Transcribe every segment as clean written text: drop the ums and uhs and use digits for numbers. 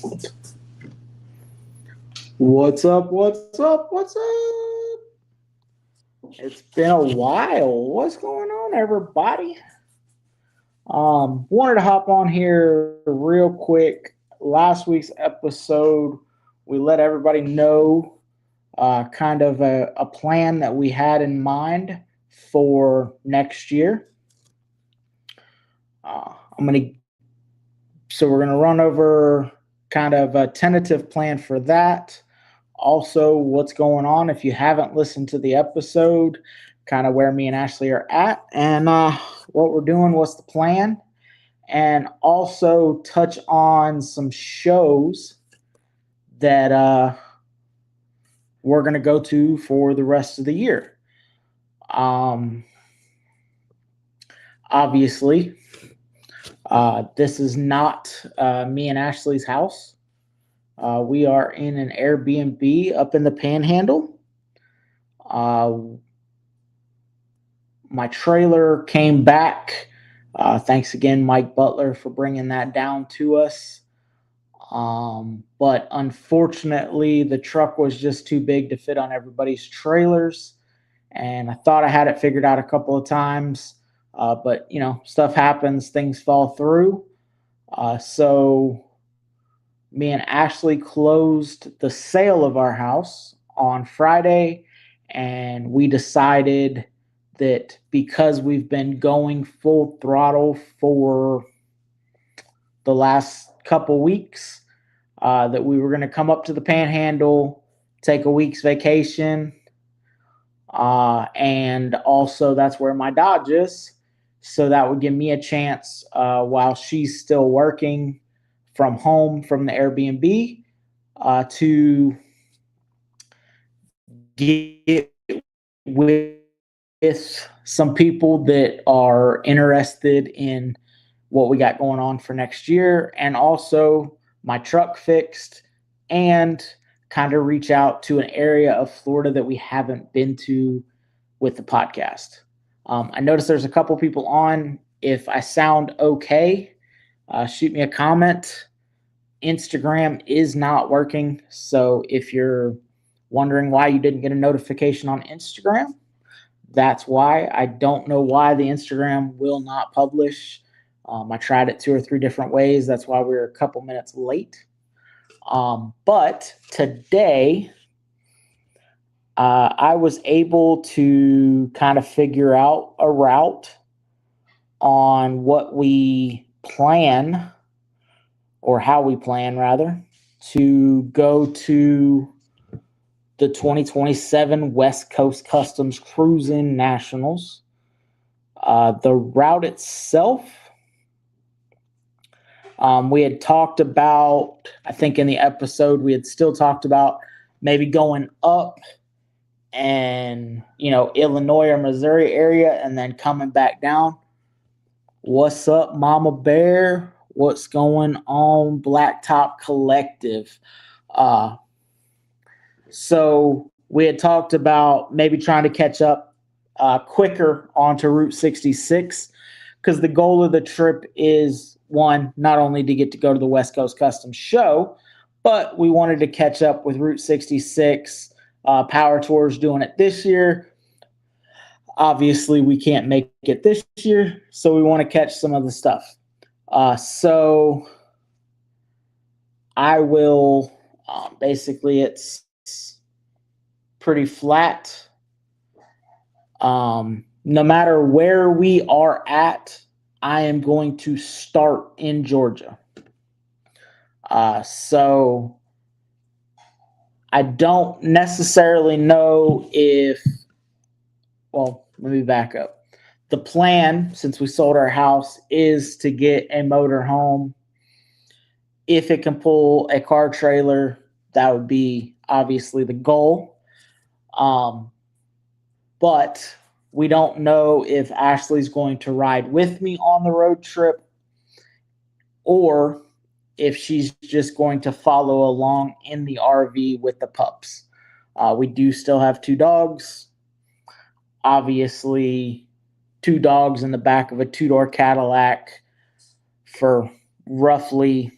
What's up? What's up? What's up? It's been a while. What's going on, everybody? Wanted to hop on here real quick. Last week's episode, we let everybody know kind of a plan that we had in mind for next year. I'm gonna so we're gonna run over kind of a tentative plan for that. Also, what's going on if you haven't listened to the episode, kind of where me and Ashley are at, and what we're doing, what's the plan, and also touch on some shows that we're going to go to for the rest of the year. Um, Obviously, this is not me and Ashley's house. We are in an Airbnb up in the Panhandle. Uh, my trailer came back. Thanks again, Mike Butler, for bringing that down to us. But unfortunately, the truck was just too big to fit on everybody's trailers. And I thought I had it figured out a couple of times. But, stuff happens, things fall through. So me and Ashley closed the sale of our house on Friday. And we decided that because we've been going full throttle for the last couple weeks, that we were going to come up to the Panhandle, take a week's vacation, and also that's where my Dodge is. So that would give me a chance while she's still working from home from the Airbnb to get with some people that are interested in what we got going on for next year, and also my truck fixed, and kind of reach out to an area of Florida that we haven't been to with the podcast. I noticed there's a couple people on. If I sound okay, shoot me a comment. Instagram is not working, so if you're wondering why you didn't get a notification on Instagram, that's why. I don't know why the Instagram will not publish. I tried it 2 or 3 different ways. That's why we were a couple minutes late. But today, I was able to kind of figure out a route on what we plan, or how we plan, rather, to go to the 2027 West Coast Customs Cruising Nationals. The route itself, we had talked about, I think in the episode, we had still talked about maybe going up and, Illinois or Missouri area and then coming back down. What's up, Mama Bear? What's going on, Blacktop Collective? So we had talked about maybe trying to catch up quicker onto Route 66, because the goal of the trip is, one, not only to get to go to the West Coast Customs Show, but we wanted to catch up with Route 66. Power Tour's doing it this year. Obviously, we can't make it this year, so we want to catch some of the stuff. So I will, basically, it's pretty flat. No matter where we are at, I am going to start in Georgia. So I don't necessarily know if, well, let me back up. The plan, since we sold our house, is to get a motor home. If it can pull a car trailer, that would be obviously the goal. But we don't know if Ashley's going to ride with me on the road trip, or if she's just going to follow along in the RV with the pups. We do still have 2 dogs. Obviously, 2 dogs in the back of a 2-door Cadillac for roughly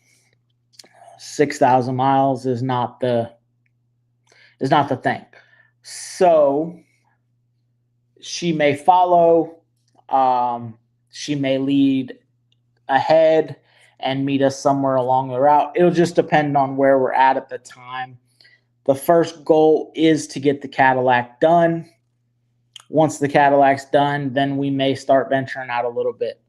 6,000 miles is not the thing. So she may follow, she may lead ahead and meet us somewhere along the route. It'll just depend on where we're at the time. The first goal is to get the Cadillac done. Once the Cadillac's done, then we may start venturing out a little bit.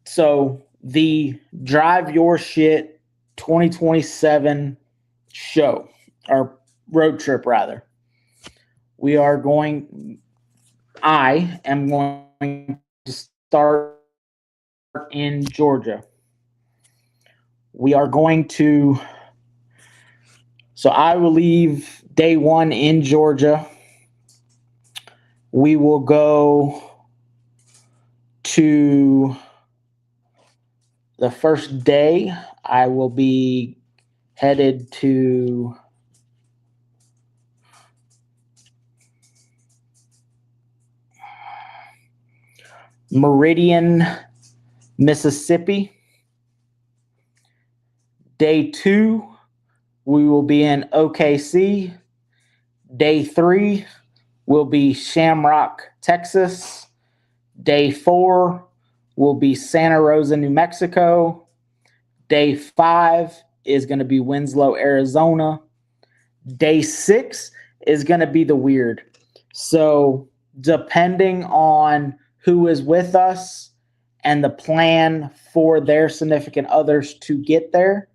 So the Drive Your Shit 2027 show, or road trip rather, I am going to start in Georgia. We are going to, so I will leave day one in Georgia. We will go to the first day. I will be headed to Meridian, Mississippi. Day 2, we will be in OKC. Day 3 will be Shamrock, Texas. Day 4 will be Santa Rosa, New Mexico. Day 5 is going to be Winslow, Arizona. Day 6 is going to be the weird. So depending on who is with us and the plan for their significant others to get there,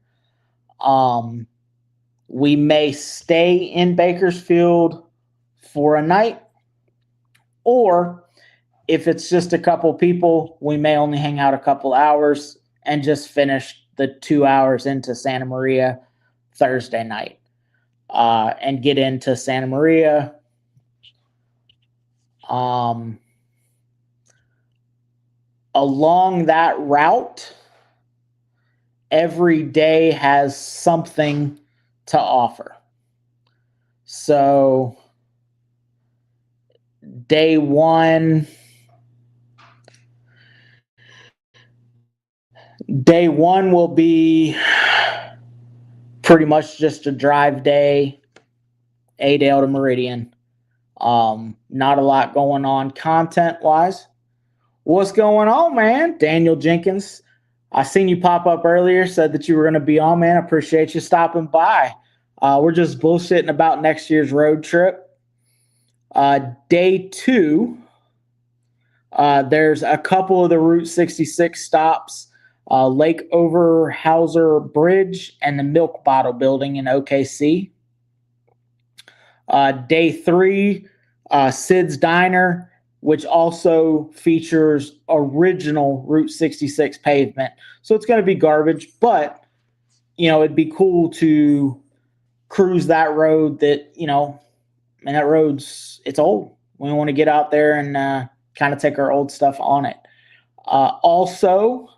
we may stay in Bakersfield for a night, or if it's just a couple people, we may only hang out a couple hours and just finish the 2 hours into Santa Maria Thursday night, and get into Santa Maria. Along that route, every day has something to offer. So day one will be pretty much just a drive day, Adale to Meridian. Not a lot going on content-wise. What's going on, man? Daniel Jenkins. I seen you pop up earlier, said that you were going to be on, man. I appreciate you stopping by. We're just bullshitting about next year's road trip. Day 2, there's a couple of the Route 66 stops, Lake Overhauser Bridge and the Milk Bottle Building in OKC. Day 3, Sid's Diner, which also features original Route 66 pavement. So it's going to be garbage, but, it'd be cool to cruise that road that, and that it's old. We want to get out there and kind of take our old stuff on it. Also,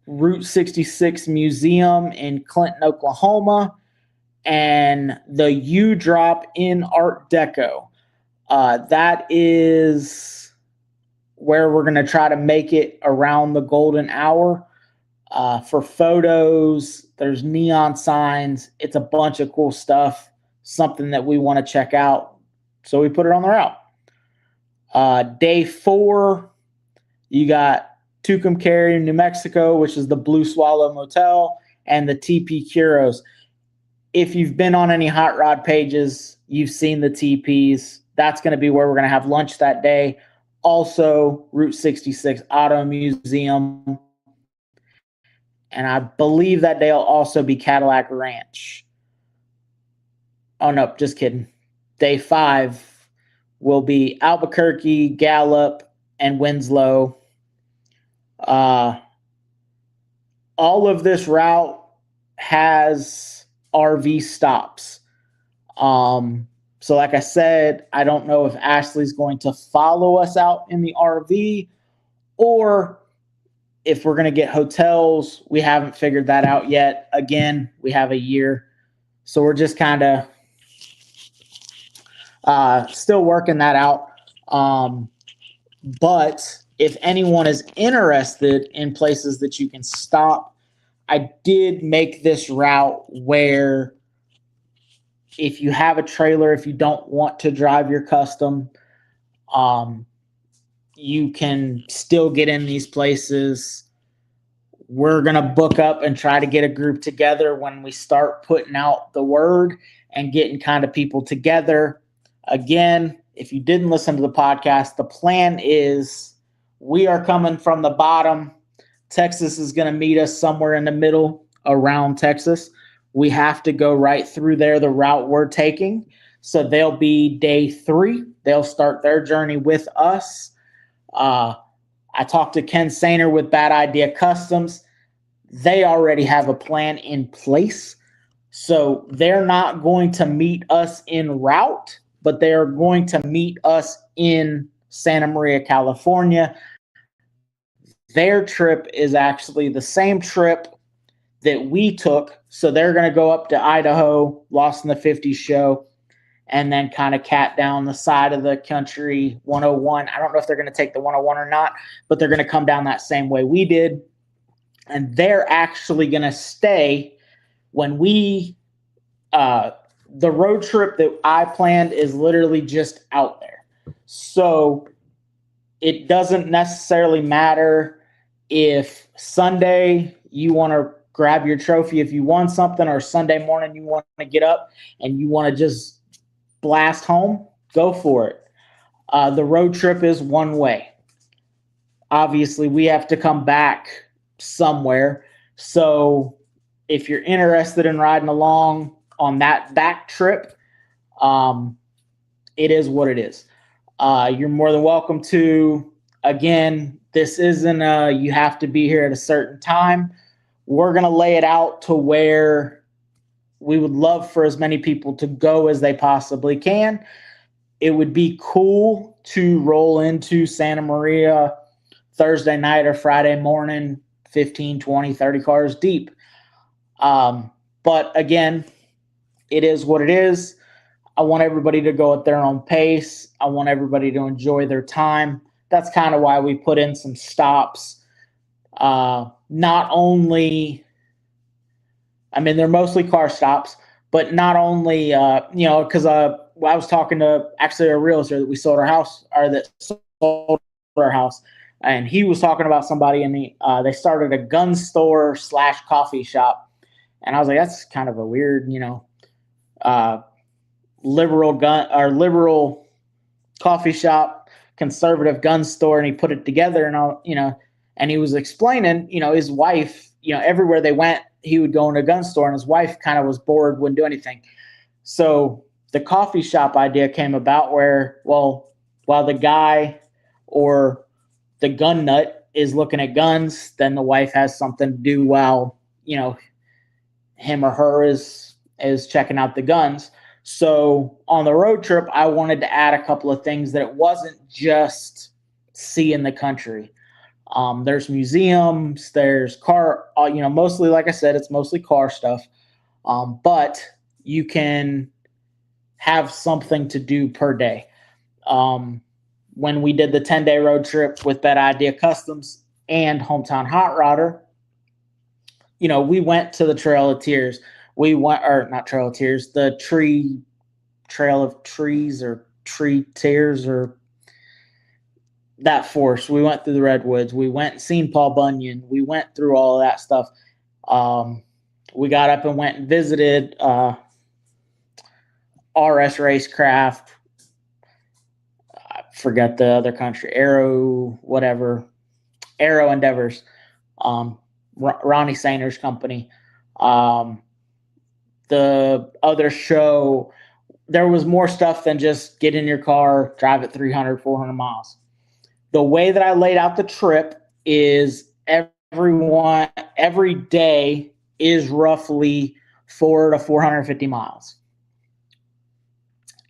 Route 66 Museum in Clinton, Oklahoma, and the U-Drop in Art Deco. That is where we're going to try to make it around the golden hour. For photos, there's neon signs. It's a bunch of cool stuff, something that we want to check out. So we put it on the route. Day 4, you got Tucumcari, New Mexico, which is the Blue Swallow Motel, and the TP Curos. If you've been on any hot rod pages, you've seen the TPs. That's going to be where we're going to have lunch that day. Also, Route 66 Auto Museum. And I believe that day will also be Cadillac Ranch. Oh, no, just kidding. Day 5 will be Albuquerque, Gallup, and Winslow. All of this route has RV stops. So like I said, I don't know if Ashley's going to follow us out in the RV or if we're going to get hotels. We haven't figured that out yet. Again, we have a year. So we're just kind of still working that out. But if anyone is interested in places that you can stop, I did make this route where if you have a trailer, if you don't want to drive your custom, you can still get in these places. We're going to book up and try to get a group together when we start putting out the word and getting kind of people together. Again, if you didn't listen to the podcast, the plan is we are coming from the bottom. Texas is going to meet us somewhere in the middle around Texas. We have to go right through there, the route we're taking. So they'll be day 3. They'll start their journey with us. I talked to Ken Sainer with Bad Idea Customs. They already have a plan in place. So they're not going to meet us en route, but they are going to meet us in Santa Maria, California. Their trip is actually the same trip that we took. So they're going to go up to Idaho, Lost in the 50s show, and then kind of cat down the side of the country, 101. I don't know if they're going to take the 101 or not, but they're going to come down that same way we did. And they're actually going to stay when we, the road trip that I planned is literally just out there. So it doesn't necessarily matter if Sunday you want to grab your trophy if you won something, or Sunday morning you want to get up and you want to just blast home, go for it. The road trip is one way. Obviously, we have to come back somewhere. So if you're interested in riding along on that back trip, it is what it is. You're more than welcome to. Again, this isn't you have to be here at a certain time. We're going to lay it out to where we would love for as many people to go as they possibly can. It would be cool to roll into Santa Maria Thursday night or Friday morning, 15, 20, 30 cars deep. But again, it is what it is. I want everybody to go at their own pace. I want everybody to enjoy their time. That's kind of why we put in some stops. Not only, I mean, they're mostly car stops, but not only, because I was talking to actually a realtor that we sold our house, or that sold our house, and he was talking about somebody in they started a gun store / coffee shop. And I was like, that's kind of a weird, liberal coffee shop, conservative gun store. And he put it together, and and he was explaining, his wife, everywhere they went, he would go in a gun store, and his wife kind of was bored, wouldn't do anything. So the coffee shop idea came about where, well, while the guy or the gun nut is looking at guns, then the wife has something to do while, him or her is checking out the guns. So on the road trip, I wanted to add a couple of things that it wasn't just seeing the country. There's museums, there's car, mostly, like I said, it's mostly car stuff. But you can have something to do per day. When we did the 10-day road trip with Bad Idea Customs and Hometown Hot Rodder, we went to the Trail of Tears. We went, or not Trail of Tears, the Trail of Trees, or Tree Tears, or that forest. We went through the Redwoods. We went and seen Paul Bunyan. We went through all of that stuff. We got up and went and visited RS Racecraft. I forget the other country. Aero Endeavors. Ronnie Sainer's company. The other show, there was more stuff than just get in your car, drive it 300, 400 miles. The way that I laid out the trip is every day is roughly 400 to 450 miles.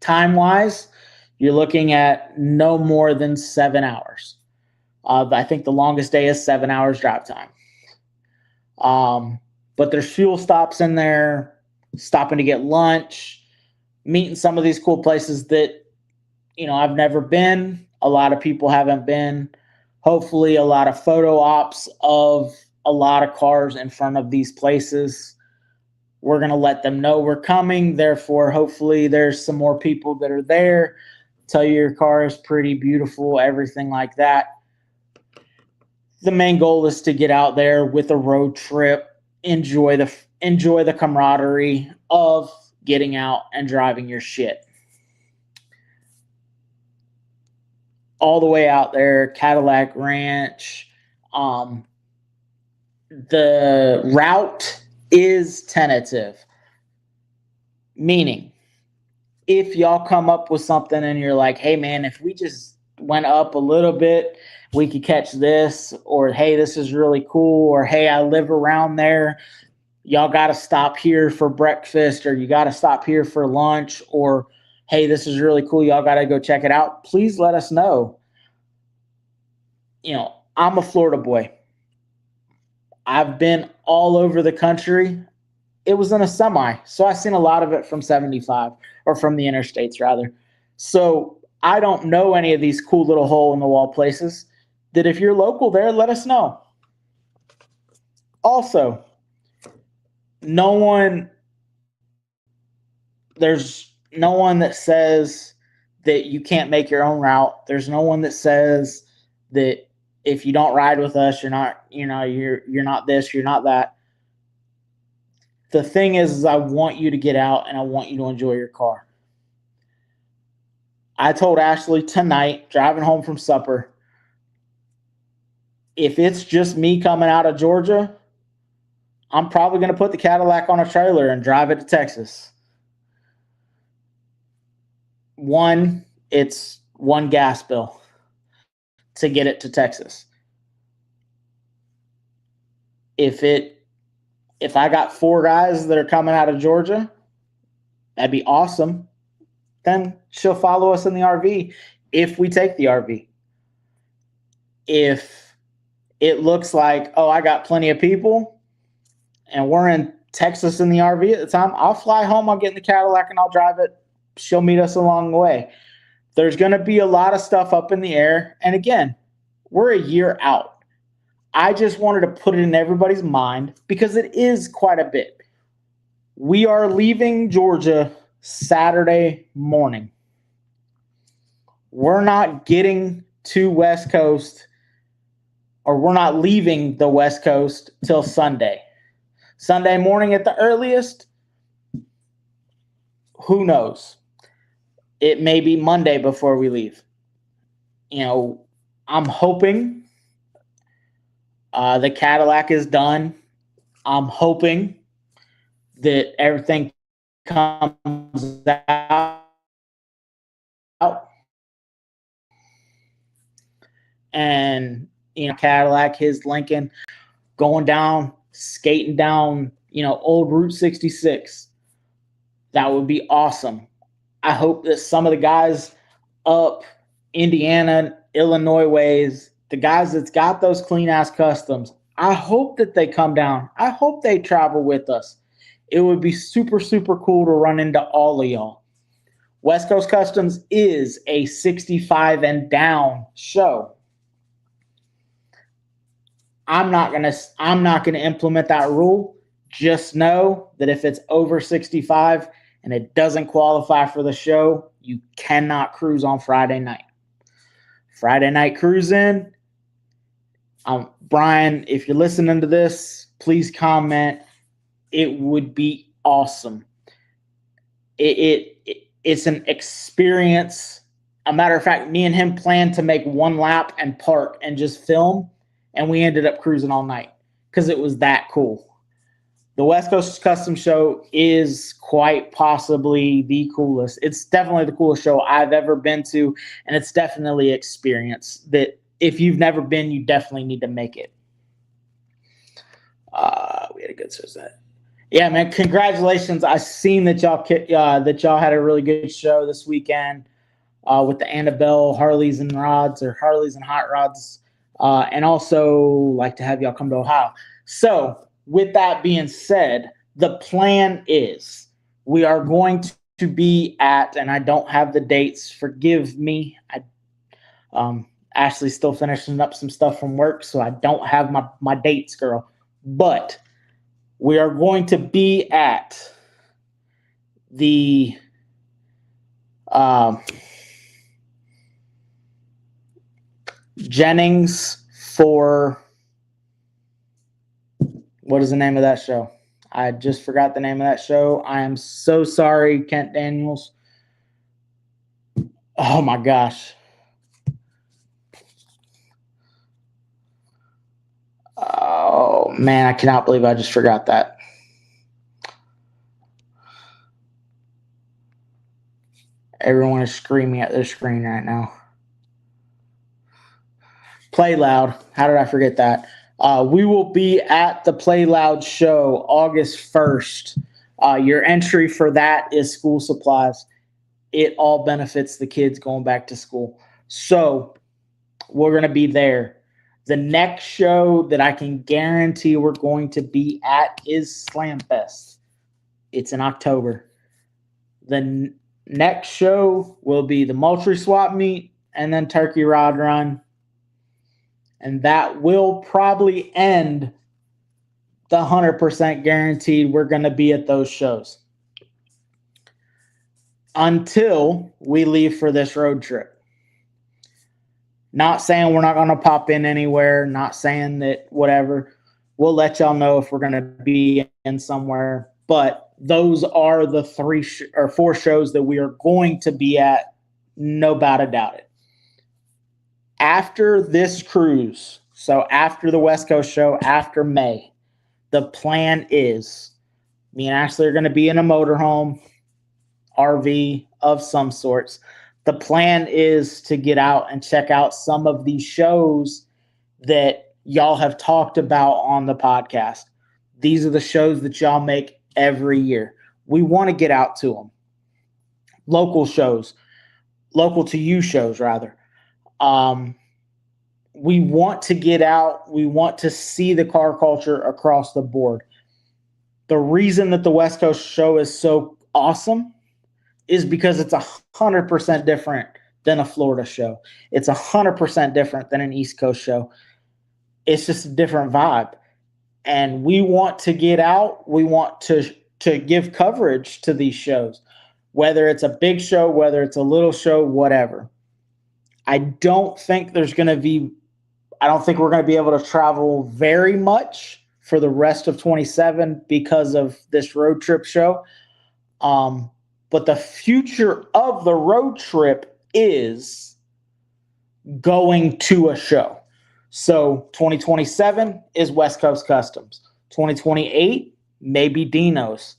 Time-wise, you're looking at no more than 7 hours. I think the longest day is 7 hours drive time. But there's fuel stops in there, stopping to get lunch, meeting some of these cool places that, I've never been. A lot of people haven't been. Hopefully a lot of photo ops of a lot of cars in front of these places. We're going to let them know we're coming. Therefore, hopefully there's some more people that are there. Tell you your car is pretty beautiful, everything like that. The main goal is to get out there with a road trip, enjoy the camaraderie of getting out and driving your shit. All the way out there, Cadillac Ranch. The route is tentative, meaning if y'all come up with something and you're like, hey man, if we just went up a little bit, we could catch this, or hey, this is really cool, or hey, I live around there, y'all got to stop here for breakfast, or you got to stop here for lunch, or hey, this is really cool, y'all got to go check it out, please let us know. I'm a Florida boy. I've been all over the country. It was in a semi, so I've seen a lot of it from 75, or from the interstates rather. So I don't know any of these cool little hole-in-the-wall places. That if you're local there, let us know. Also, there's no one that says that you can't make your own route. There's no one that says that if you don't ride with us, you're not this, you're not that. The thing is I want you to get out and I want you to enjoy your car. I told Ashley tonight, driving home from supper, if it's just me coming out of Georgia, I'm probably going to put the Cadillac on a trailer and drive it to Texas. It's one gas bill to get it to Texas. If I got 4 guys that are coming out of Georgia, that'd be awesome. Then she'll follow us in the RV if we take the RV. If it looks like, oh, I got plenty of people and we're in Texas in the RV at the time, I'll fly home, I'll get in the Cadillac and I'll drive it. She'll meet us along the way. There's going to be a lot of stuff up in the air. And again, we're a year out. I just wanted to put it in everybody's mind because it is quite a bit. We are leaving Georgia Saturday morning. We're not getting to West Coast, or we're not leaving the West Coast till Sunday. Sunday morning at the earliest, who knows? It may be Monday before we leave. I'm hoping the Cadillac is done. I'm hoping that everything comes out. And, Cadillac, his Lincoln, going down, skating down, old Route 66. That would be awesome. I hope that some of the guys up Indiana, Illinois ways, the guys that's got those clean-ass customs, I hope that they come down. I hope they travel with us. It would be super, super cool to run into all of y'all. West Coast Customs is a 65 and down show. I'm not gonna implement that rule. Just know that if it's over 65 and it doesn't qualify for the show, you cannot cruise on Friday night. Friday night cruising. Brian, if you're listening to this, please comment. It would be awesome. It's an experience. A matter of fact, me and him planned to make one lap and park and just film, and we ended up cruising all night because it was that cool. The West Coast Custom Show is quite possibly the coolest. It's definitely the coolest show I've ever been to, and it's definitely an experience that if you've never been, you definitely need to make it. We had a good set. Yeah, man, congratulations. I seen that y'all had a really good show this weekend with the Annabelle Harleys and Rods, or Harleys and Hot Rods, and also like to have y'all come to Ohio. So with that being said, the plan is we are going to be at, and I don't have the dates, forgive me. Ashley's still finishing up some stuff from work, so I don't have my dates, girl. But we are going to be at the Jennings for, what is the name of that show? I just forgot the name of that show. I am so sorry, Kent Daniels. Oh my gosh. Oh man, I cannot believe I just forgot that. Everyone is screaming at their screen right now. Play Loud. How did I forget that? We will be at the Play Loud show August 1st. Your entry for that is school supplies. It all benefits the kids going back to school. So we're going to be there. The next show that I can guarantee we're going to be at is Slam Fest. It's in October. The next show will be the Moultrie Swap Meet and then Turkey Rod Run. And that will probably end the 100% guaranteed we're going to be at those shows until we leave for this road trip. Not saying we're not going to pop in anywhere, not saying that whatever. We'll let y'all know if we're going to be in somewhere. But those are the 3 or 4 shows that we are going to be at, no doubt it. After this cruise, so after the West Coast show, after May, the plan is me and Ashley are going to be in a motorhome, RV of some sorts. The plan is to get out and check out some of these shows that y'all have talked about on the podcast. These are the shows that y'all make every year. We want to get out to them. Local shows, local to you shows, rather. We want to get out. We want to see the car culture across the board. The reason that the West Coast show is so awesome is because it's 100% different than a Florida show. It's 100% different than an East Coast show. It's just a different vibe. And we want to get out. We want to give coverage to these shows, whether it's a big show, whether it's a little show, whatever. I don't think we're going to be able to travel very much for the rest of 27 because of this road trip show. But the future of the road trip is going to a show. So 2027 is West Coast Customs. 2028 may be Dino's.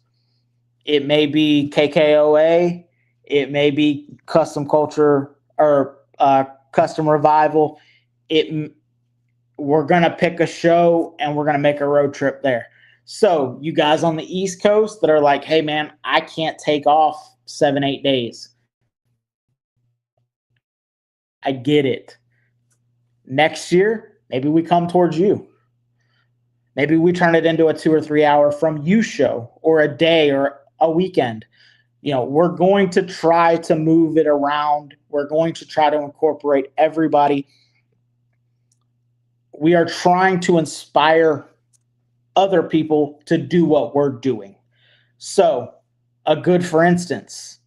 It may be KKOA. It may be Custom Culture or Custom Revival. We're going to pick a show and we're going to make a road trip there. So you guys on the East Coast that are like, hey, man, I can't take off 7-8 days. I get it. Next year, maybe we come towards you. Maybe we turn it into a 2 or 3 hour from you show or a day or a weekend. We're going to try to move it around. We're going to try to incorporate everybody. We are trying to inspire other people to do what we're doing. So, a good, for instance,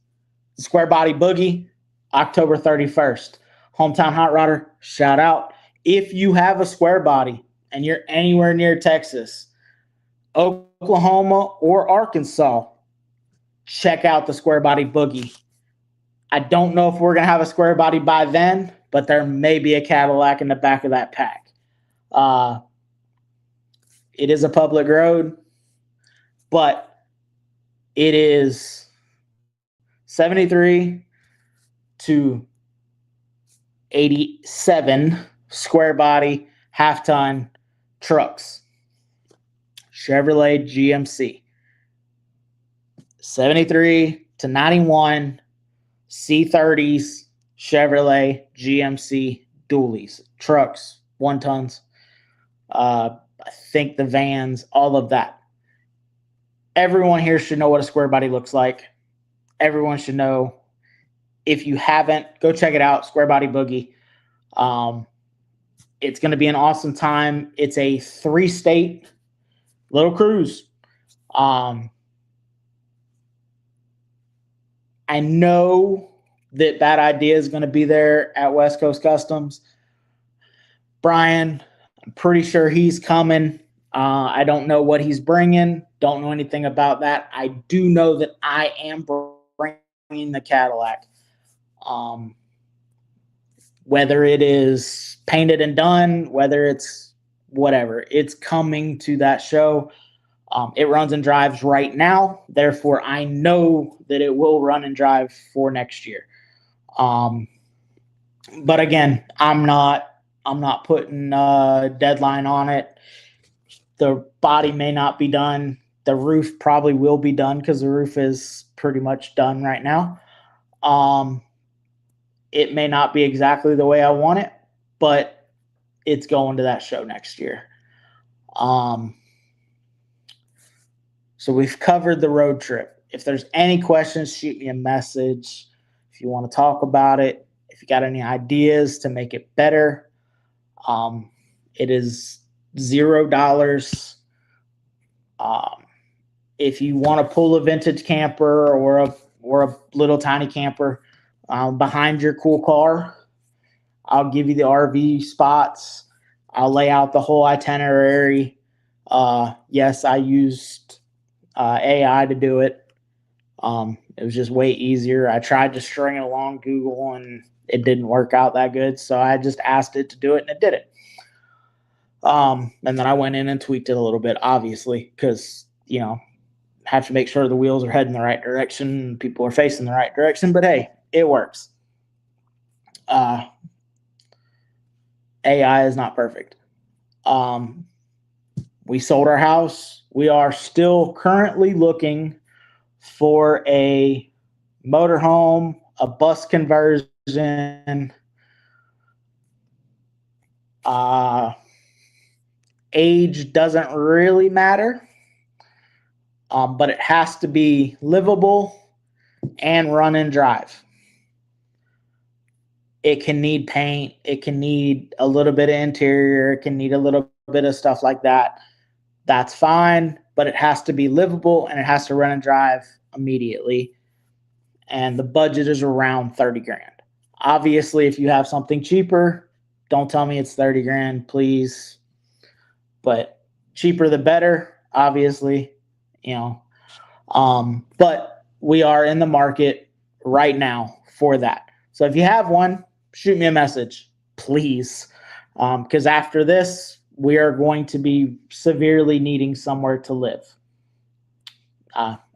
Square Body Boogie, October 31st. Hometown Hot Rodder, shout out. If you have a square body and you're anywhere near Texas, Oklahoma, or Arkansas, check out the Square Body Boogie. I don't know if we're going to have a square body by then, but there may be a Cadillac in the back of that pack. It is a public road, but it is 73 to 87 square body, half-ton trucks. Chevrolet GMC. 73 to 91 C30s, Chevrolet GMC dualies, trucks, 1-tons. I think the vans, all of that. Everyone here should know what a square body looks like. Everyone should know. If you haven't, go check it out, Square Body Boogie. It's going to be an awesome time. It's a 3-state little cruise. I know that idea is going to be there at West Coast Customs. Brian, I'm pretty sure he's coming. I don't know what he's bringing. Don't know anything about that. I do know that I am bringing the Cadillac. Whether it is painted and done, whether it's whatever, it's coming to that show. It runs and drives right now. Therefore, I know that it will run and drive for next year. But again, I'm not putting a deadline on it. The body may not be done. The roof probably will be done because the roof is pretty much done right now. It may not be exactly the way I want it, but it's going to that show next year. So we've covered the road trip. If there's any questions, shoot me a message. If you want to talk about it, if you got any ideas to make it better, it is $0. If you want to pull a vintage camper or a little tiny camper behind your cool car, I'll give you the RV spots. I'll lay out the whole itinerary. Yes, I used AI to do it. It was just way easier. I tried to string it along Google and it didn't work out that good. So I just asked it to do it and it did it. And then I went in and tweaked it a little bit, obviously, because, have to make sure the wheels are heading the right direction. People are facing the right direction, but hey, it works. AI is not perfect. We sold our house. We are still currently looking for a motorhome, a bus conversion. Age doesn't really matter, but it has to be livable and run and drive. It can need paint. It can need a little bit of interior. It can need a little bit of stuff like that. That's fine, but it has to be livable and it has to run and drive immediately. And the budget is around 30 grand. Obviously, if you have something cheaper, don't tell me it's 30 grand, please. But cheaper the better, obviously, but we are in the market right now for that. So if you have one, shoot me a message, please. Because after this, we are going to be severely needing somewhere to live.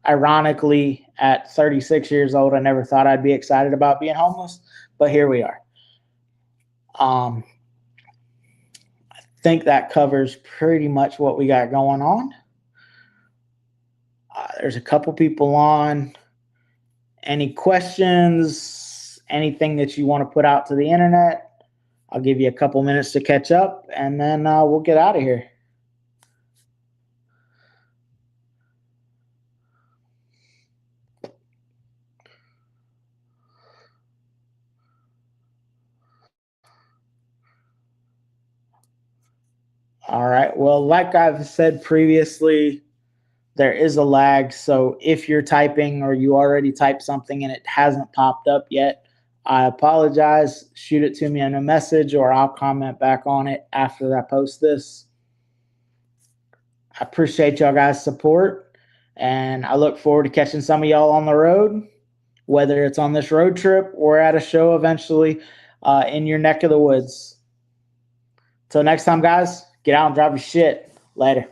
Ironically, at 36 years old, I never thought I'd be excited about being homeless, but here we are. I think that covers pretty much what we got going on. There's a couple people on. Any questions, anything that you want to put out to the internet? I'll give you a couple minutes to catch up, and then we'll get out of here. All right. Well, like I've said previously, there is a lag. So if you're typing or you already typed something and it hasn't popped up yet, I apologize. Shoot it to me in a message or I'll comment back on it after I post this. I appreciate y'all guys' support, and I look forward to catching some of y'all on the road, whether it's on this road trip or at a show eventually in your neck of the woods. Till next time, guys, get out and drive your shit. Later.